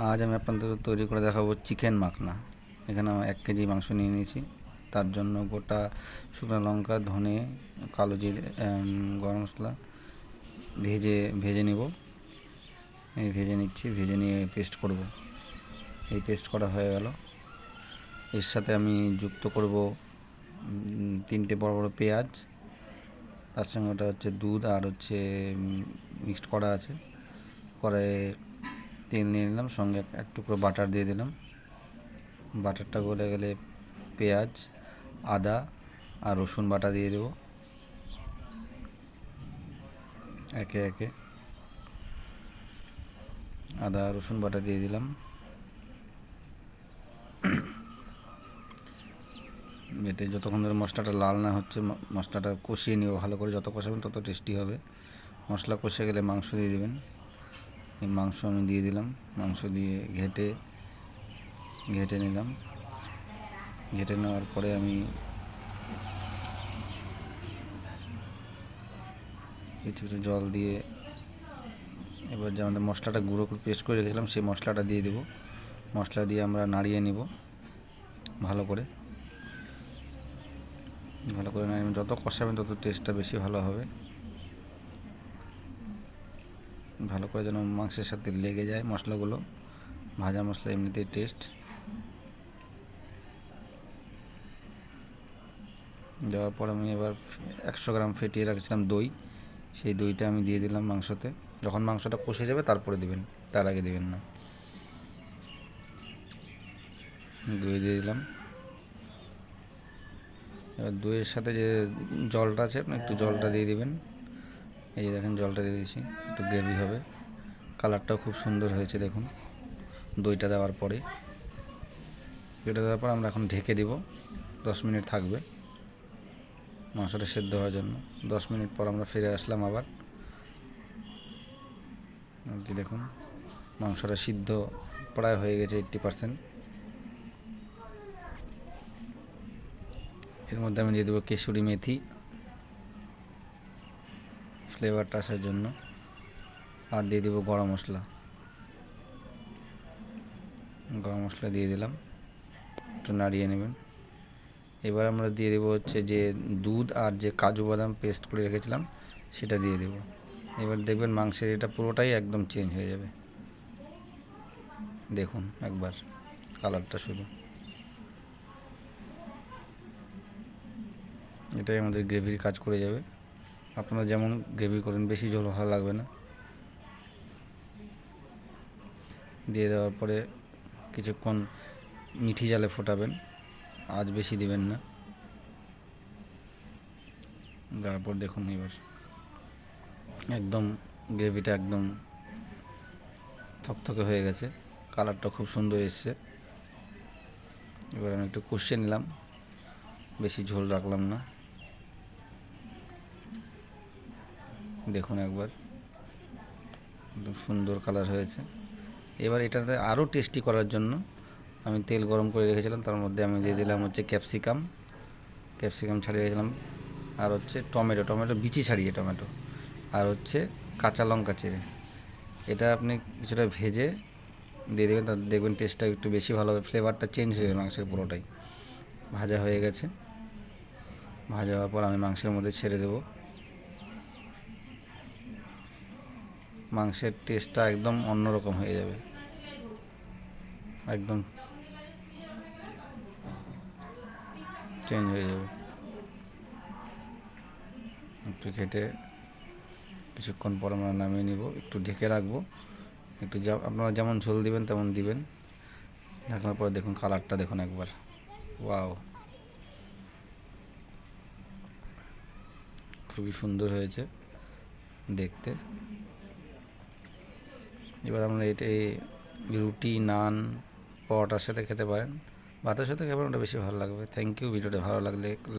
আজ আমি আপনাদের তৈরি করে দেখাবো চিকেন মাখনা। এখানে আমি 1 কেজি মাংস নিয়ে নিয়েছি। তার জন্য গোটা শুকনো লঙ্কা, ধনে, কালো জিরে, গরম মশলা ভেজে নিব। এই ভেজে নিচ্ছি, ভেজে নিয়ে পেস্ট করব। এই পেস্ট করা হয়ে গেল। এর সাথে আমি যুক্ত করব 3টে বড় বড় পেঁয়াজ। তার সঙ্গে ওটা হচ্ছে দুধ আর হচ্ছে মিক্সড করা আছে। কড়াইয়ে তেল নিয়ে নিলাম, সঙ্গে এক টুকরো বাটার দিয়ে দিলাম। বাটারটা গলে গেলে পেঁয়াজ, আদা আর রসুন বাটা দিয়ে দেবো একে একে। আদা রসুন বাটা দিয়ে দিলাম। এতে যতক্ষণ ধরে মশলাটা লাল না হচ্ছে, মশলাটা কষিয়ে নিও ভালো করে। যত কষাবেন তত টেস্টি হবে। মশলা কষে গেলে মাংস দিয়ে দেবেন। এই মাংস আমি দিয়ে দিলাম। মাংস দিয়ে ঘেটে নিলাম। ঘেটে নেওয়ার পরে আমি কিছু কিছু জল দিয়ে এবার যে আমাদের মশলাটা গুঁড়ো করে পেস্ট করে রেখেছিলাম সেই মশলাটা দিয়ে দেবো। মশলা দিয়ে আমরা নাড়িয়ে নিব ভালো করে। নাড়িয়ে যত কষাবেন তত টেস্টটা বেশি ভালো হবে। ভালো করে যেন মাংসের সাথে লেগে যায় মশলাগুলো। ভাজা মশলা এমনিতেই টেস্ট। দেওয়ার পর আমি এবার 100 গ্রাম ফেটিয়ে রাখছিলাম দই, সেই দইটা আমি দিয়ে দিলাম মাংসতে। যখন মাংসটা কষে যাবে তারপরে দিবেন, তার আগে দিবেন না। দই দিয়ে দিলাম। এবার দইয়ের সাথে যে জলটা আছে আপনি একটু জলটা দিয়ে দিবেন। এই যে দেখেন জলটা দিয়ে দিয়েছি, একটু গ্রেভি হবে। কালারটাও খুব সুন্দর হয়েছে দেখুন দইটা দেওয়ার পরে। এটা দেওয়ার পর আমরা এখন ঢেকে দিব। 10 মিনিট থাকবে মাংসটা সেদ্ধ হওয়ার জন্য। 10 মিনিট পর আমরা ফিরে আসলাম আবার। দেখুন মাংসটা সিদ্ধ প্রায় হয়ে গেছে 80%। এর মধ্যে আমি দিয়ে দেবো কেশুরি মেথি, ফ্লেভারটা আসার জন্য। আর দিয়ে দেবো গরম মশলা। গরম মশলা দিয়ে দিলাম, একটু নাড়িয়ে নেবেন। এবার আমরা দিয়ে দেবো হচ্ছে যে দুধ আর যে কাজু বাদাম পেস্ট করে রেখেছিলাম সেটা দিয়ে দেবো। এবার দেখবেন মাংসের এটা পুরোটাই একদম চেঞ্জ হয়ে যাবে। দেখুন একবার কালারটা শুধু। এটাই আমাদের গ্রেভির কাজ করে যাবে। আপনারা যেমন গ্রেভি করেন, বেশি ঝোল ভালো লাগবে না। দিয়ে দেওয়ার পরে কিছুক্ষণ মিঠি জালে ফোটাবেন, আজ বেশি দিবেন না। তারপর দেখুন এবার একদম গ্রেভিটা একদম থকথকে হয়ে গেছে, কালারটা খুব সুন্দর এসছে। এবার আমি একটু কষিয়ে নিলাম, বেশি ঝোল রাখলাম না। দেখুন একবার একদম সুন্দর কালার হয়েছে। এবার এটাতে আরও টেস্টি করার জন্য আমি তেল গরম করে রেখেছিলাম, তার মধ্যে আমি দিয়ে দিলাম হচ্ছে ক্যাপসিকাম ছাড়িয়ে রেখেছিলাম। আর হচ্ছে টমেটো বিচি ছাড়িয়ে টমেটো। আর হচ্ছে কাঁচা লঙ্কা চিড়ে। এটা আপনি কিছুটা ভেজে দিয়ে দেবেন, তার দেখবেন টেস্টটা একটু বেশি ভালো হবে, ফ্লেভারটা চেঞ্জ হয়ে যাবে মাংসের পুরোটাই। ভাজা হয়ে গেছে। ভাজা হওয়ার পর আমি মাংসের মধ্যে ছেড়ে দেবো। মাংসের টেস্টটা একদম অন্যরকম হয়ে যাবে, একদম চেঞ্জ হয়ে যাবে। একটু খেটে কিছুক্ষণ পর আমরা নামিয়ে নিব, একটু ঢেকে রাখবো। একটু আপনারা যেমন ঝোল দিবেন তেমন দিবেন। ঢাকনার পরে দেখুন কালারটা দেখুন একবার, ওয়াও, খুবই সুন্দর হয়েছে দেখতে। এবার আমরা এই রুটি, নান, পরোটার সাথে খেতে পারেন, ভাতের সাথে খেতে পারেন, ওটা বেশি ভালো লাগবে। Thank you. ভিডিওটা ভালো লাগলে